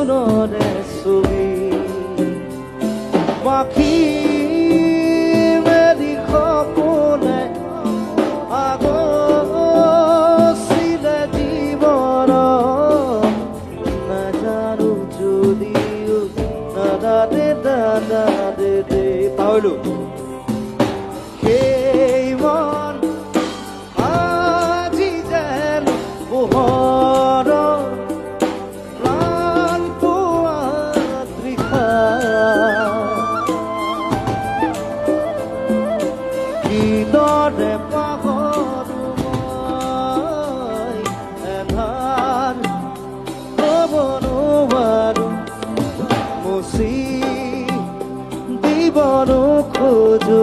নৰে ছবি পাখি মেৰি খপনে আগছিলে জীবন নাজানো যদিও দাদা দে পাহৰিলো সেই মন আজি যেন পোহৰ প্ৰাণ পোৱা তৃষা কিদৰে পাহৰো মই এধাৰ ক'ব নোৱাৰো মুচি দিবনো খোজো